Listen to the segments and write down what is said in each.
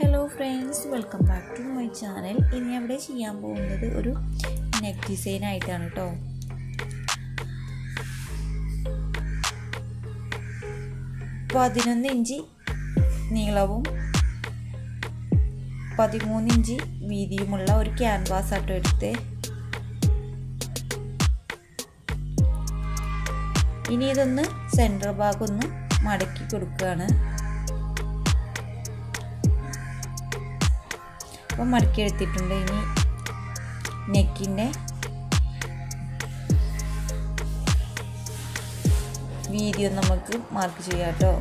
Hello friends, welcome back to my channel. ഇനി അവിടെ ചെയ്യാൻ പോകുന്നത് ഒരു നെക്ക് ഡിസൈൻ ആയിട്ടാണ് കേട്ടോ. പതിനൊന്ന് ഇഞ്ച് നീളവും 13 ഇഞ്ച് വീതിയുമുള്ള ഒരു ക്യാൻവാസ് ആട്ടോ എടുത്ത്. ഇനി ഇതൊന്ന് സെൻറ്റർ ഭാഗം ഒന്ന് മടക്കി കൊടുക്കുകയാണ്. അപ്പം മടക്കി എടുത്തിട്ടുണ്ട്. ഇനി നെക്കിൻ്റെ വീതി ഒന്ന് നമുക്ക് മാർക്ക് ചെയ്യാം കേട്ടോ.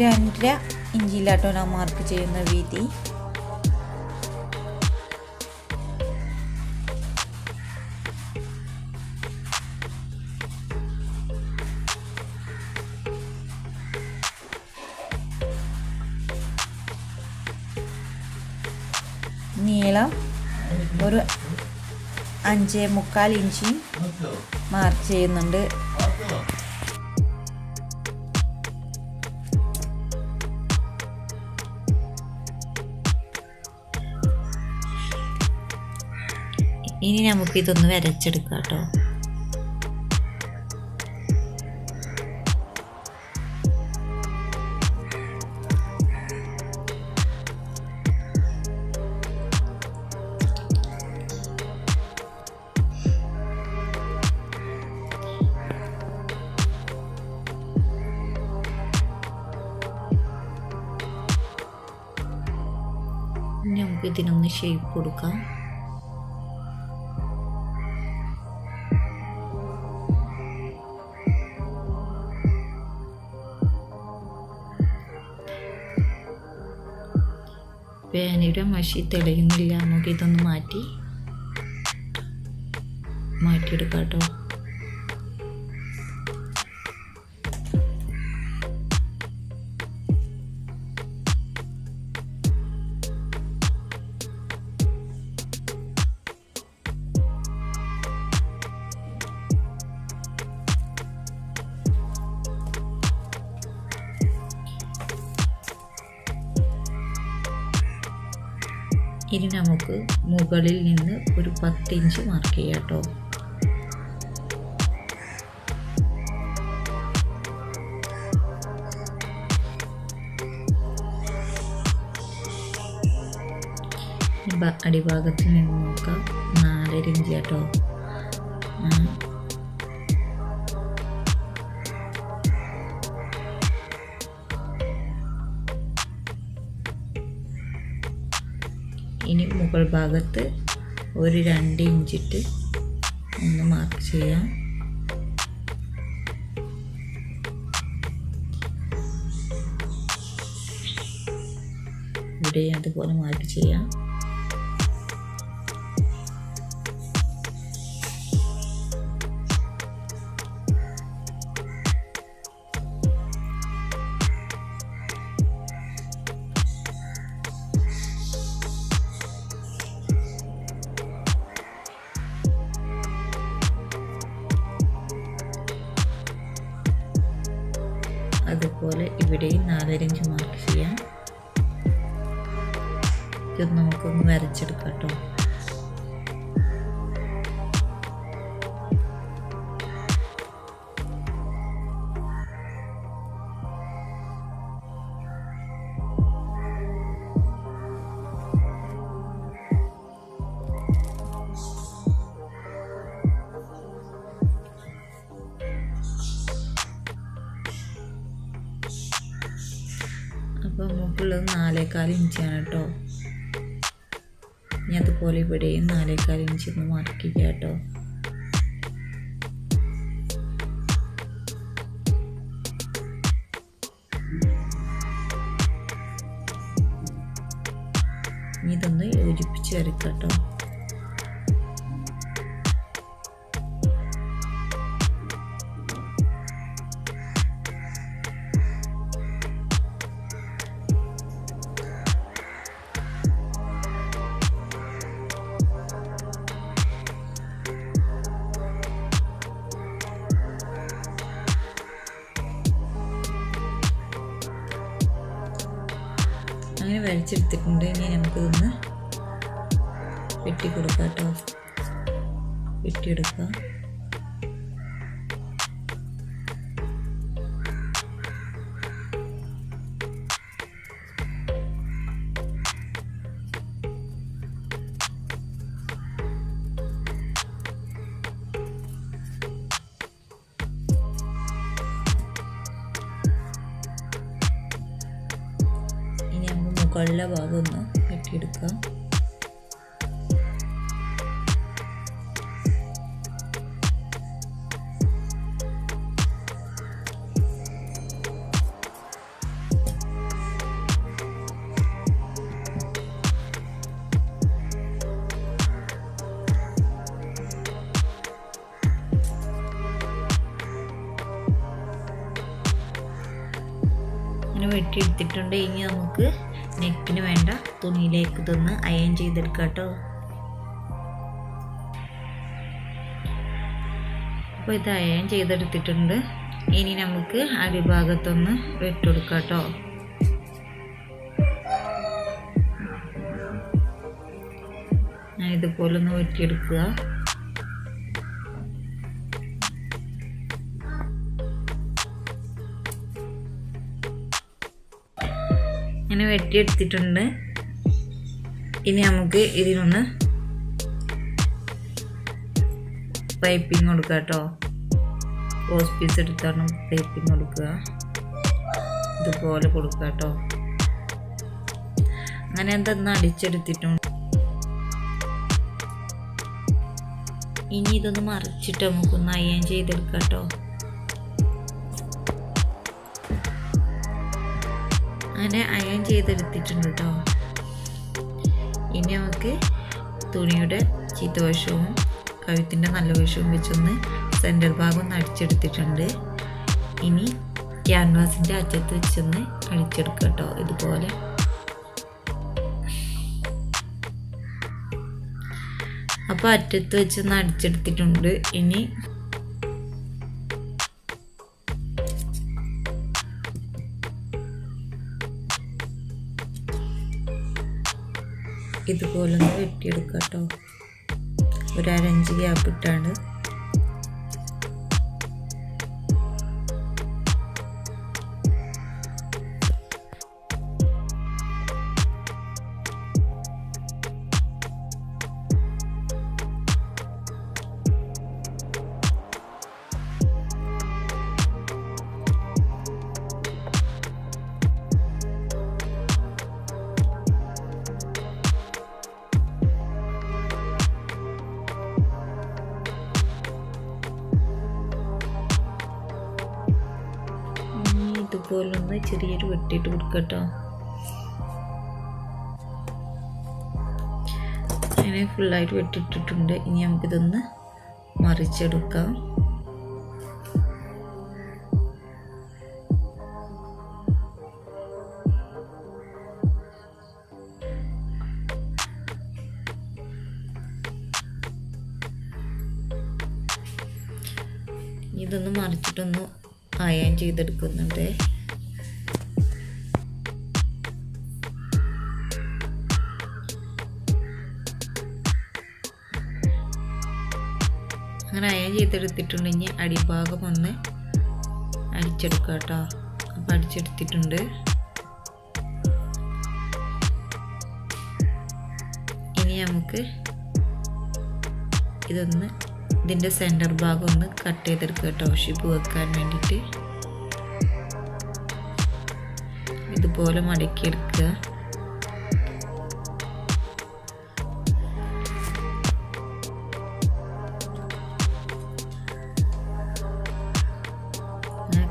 രണ്ടര ഇഞ്ചിലാട്ടോ ഞാൻ മാർക്ക് ചെയ്യുന്ന വീതി. നീളം ഒരു 5.25 ഇഞ്ച് മാർക്ക് ചെയ്യുന്നുണ്ട്. ഇനി നമുക്ക് ഇതൊന്ന് വരച്ചെടുക്കാം കേട്ടോ. നമുക്ക് ഇതിനൊന്ന് ഷേപ്പ് കൊടുക്കാം. പേനയുടെ മഷി തെളിയുന്നില്ല, നമുക്ക് ഇതൊന്ന് മാറ്റിയെടുക്കാം കേട്ടോ. ഇനി നമുക്ക് മുകളിൽ നിന്ന് ഒരു 10 ഇഞ്ച് മാർക്ക് ചെയ്യാം കേട്ടോ. അടിഭാഗത്ത് നിന്ന് നോക്കാം, 4.5 ഇഞ്ച് കേട്ടോ. ഇനി മുകൾ ഭാഗത്ത് ഒരു 2 ഇഞ്ചിട്ട് ഒന്ന് മാർക്ക് ചെയ്യാം. ഇവിടെ അതുപോലെ മാർക്ക് ചെയ്യാം. അതുപോലെ ഇവിടെയും 4.5 ഇഞ്ച് മാർക്ക് ചെയ്യാം. ഇത് നമുക്കൊന്ന് വരച്ചെടുക്കാം കേട്ടോ. അപ്പോൾ മുകളിൽ 4.25 ഇഞ്ചാണ് കേട്ടോ. ഇനി അതുപോലെ ഇവിടെയും 4.25 ഇഞ്ച് ഒന്ന് മാർക്ക് ചെയ്യാം കേട്ടോ. ഇനി ഇതൊന്ന് യോജിപ്പിച്ച് വരയ്ക്കാം കേട്ടോ. അങ്ങനെ വരച്ചെടുത്തിട്ടുണ്ട്. ഇനി നമുക്കിതൊന്ന് വെട്ടി കൊടുക്കാം കേട്ടോ. വെട്ടിയെടുക്കാം. ഇനി നമ്മൾ മുകളിലെ ഭാഗം ഒന്ന് വെട്ടിയെടുക്കാം. അങ്ങനെ വെട്ടിയെടുത്തിട്ടുണ്ട്. ഇനി നമുക്ക് നെക്കിന് വേണ്ട തുണിയിലേക്ക് ഇതൊന്ന് അയൺ ചെയ്തെടുക്കാം കേട്ടോ. അപ്പോൾ ഇത് അയൺ ചെയ്തെടുത്തിട്ടുണ്ട്. ഇനി നമുക്ക് അടിഭാഗത്തൊന്ന് വെട്ടിയെടുക്കാം കേട്ടോ. ഞാൻ ഇതുപോലെ ഒന്ന് വെട്ടിയെടുക്കുക. ഇങ്ങനെ വെട്ടിയെടുത്തിട്ടുണ്ട്. ഇനി നമുക്ക് ഇതിനൊന്ന് പൈപ്പിംഗ് കൊടുക്കുക കേട്ടോ. ക്രോസ് പീസ് എടുത്താണ് പൈപ്പിംഗ് കൊടുക്കുക. ഇതുപോലെ കൊടുക്കുക കേട്ടോ. അങ്ങനെ എന്തൊന്ന് അടിച്ചെടുത്തിട്ടുണ്ട്. ഇനി ഇതൊന്ന് മറിച്ചിട്ട് നമുക്കൊന്ന് അയൺ ചെയ്തെടുക്കാം കേട്ടോ. അങ്ങനെ അയൺ ചെയ്തെടുത്തിട്ടുണ്ട് കേട്ടോ. ഇനി നമുക്ക് തുണിയുടെ ചീത്തവശവും കഴുത്തിൻ്റെ നല്ല വശവും വെച്ചൊന്ന് സെൻറ്റർ ഭാഗം ഒന്ന് അടിച്ചെടുത്തിട്ടുണ്ട്. ഇനി ക്യാൻവാസിൻ്റെ അറ്റത്ത് വെച്ചൊന്ന് അടിച്ചെടുക്കുക കേട്ടോ. ഇതുപോലെ അപ്പോൾ അറ്റത്ത് വെച്ചൊന്ന് അടിച്ചെടുത്തിട്ടുണ്ട്. ഇനി ഇതുപോലെ ഒന്ന് വെട്ടിയെടുക്കാം കേട്ടോ. ഒരു 1/2 ഇഞ്ച് ഗ്യാപ്പ് ഇട്ടാണ്. ഇതുപോലൊന്ന് ചെറിയൊരു വെട്ടിയിട്ട് കൊടുക്കട്ടോ. അങ്ങനെ ഫുള്ളായിട്ട് വെട്ടിയിട്ടിട്ടുണ്ട്. ഇനി നമുക്കിതൊന്ന് മറിച്ചെടുക്കാം. ഇതൊന്ന് മറിച്ചിട്ടൊന്ന് അയൺ ചെയ്തെടുക്കുന്നുണ്ട്. അങ്ങനെ അയൺ ചെയ്തെടുത്തിട്ടുണ്ടെങ്കിൽ അടിഭാഗം ഒന്ന് അടിച്ചെടുക്കുക കേട്ടോ. അപ്പം അടിച്ചെടുത്തിട്ടുണ്ട്. ഇനി നമുക്ക് ഇതൊന്ന് ഇതിൻ്റെ സെൻറ്റർ ഭാഗം ഒന്ന് കട്ട് ചെയ്തെടുക്കുക കേട്ടോ. ഷിപ്പ് വെക്കാൻ വേണ്ടിയിട്ട് ഇതുപോലെ മടക്കിയെടുക്കുക.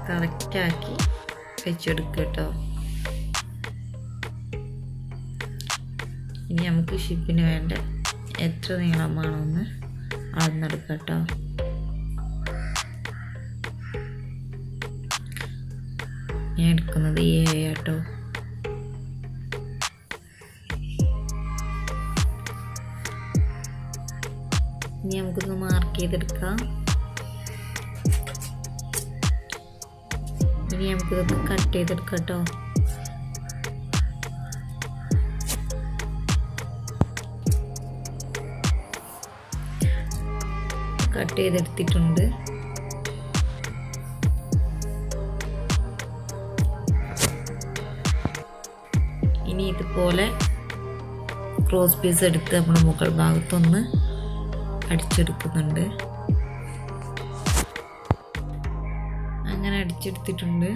കറക്റ്റാക്കി വെച്ചെടുക്കുക കേട്ടോ. ഇനി നമുക്ക് ഷിപ്പിന് വേണ്ട എത്ര നീളമാണെന്ന് അളന്നെടുക്കാം കേട്ടോ. ഞാൻ എടുക്കുന്നത് 7 കേട്ടോ. ഇനി നമുക്കൊന്ന് മാർക്ക് ചെയ്തെടുക്കാം. ഇനി നമുക്കിതൊന്ന് കട്ട് ചെയ്തെടുക്കാം കേട്ടോ. കട്ട് ചെയ്തെടുത്തിട്ടുണ്ട്. ഇനി ഇതുപോലെ ക്രോസ് പീസ് എടുത്ത് നമ്മൾ മുകൾ ഭാഗത്തൊന്ന് അടിച്ചെടുക്കുന്നുണ്ട്. അങ്ങനെ അടിച്ചെടുത്തിട്ടുണ്ട്.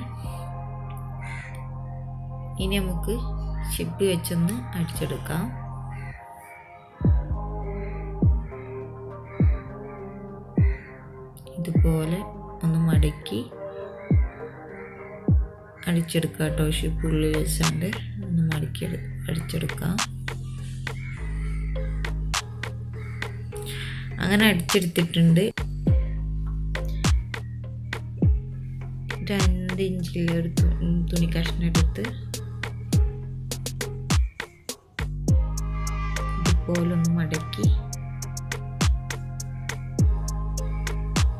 ഇനി നമുക്ക് ഷിപ്പ് വെച്ചൊന്ന് അടിച്ചെടുക്കാം. ഇതുപോലെ ഒന്ന് മടക്കി അടിച്ചെടുക്കാം കേട്ടോ. ഷിപ്പ് ഉള്ളിൽ വെച്ചുകൊണ്ട് ഒന്ന് മടക്കി അടിച്ചെടുക്കാം. അങ്ങനെ അടിച്ചെടുത്തിട്ടുണ്ട്. 2 ഇഞ്ചിലൊരു തുണി കഷ്ണം എടുത്ത് ഇതുപോലെ ഒന്ന് മടക്കി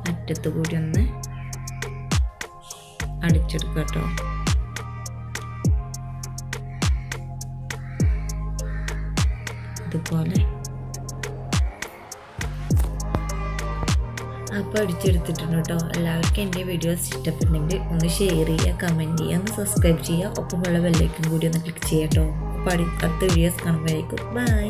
അറ്റത്ത് കൂടി ഒന്ന് അടിച്ചെടുക്കാം കേട്ടോ. ഇതുപോലെ അപ്പോൾ അടിച്ചെടുത്തിട്ടുണ്ട് കേട്ടോ. എല്ലാവർക്കും എൻ്റെ വീഡിയോസ് ഇഷ്ടപ്പെട്ടെങ്കിൽ ഒന്ന് ഷെയർ ചെയ്യുക, കമൻറ്റ് ചെയ്യുക, ഒന്ന് സബ്സ്ക്രൈബ് ചെയ്യുക, ഒപ്പമുള്ള ബെല്ലൈക്കൺ കൂടി ഒന്ന് ക്ലിക്ക് ചെയ്യാം കേട്ടോ. അപ്പോൾ അടുത്ത വീഡിയോസ് കാണുമ്പോഴേക്കും ബൈ.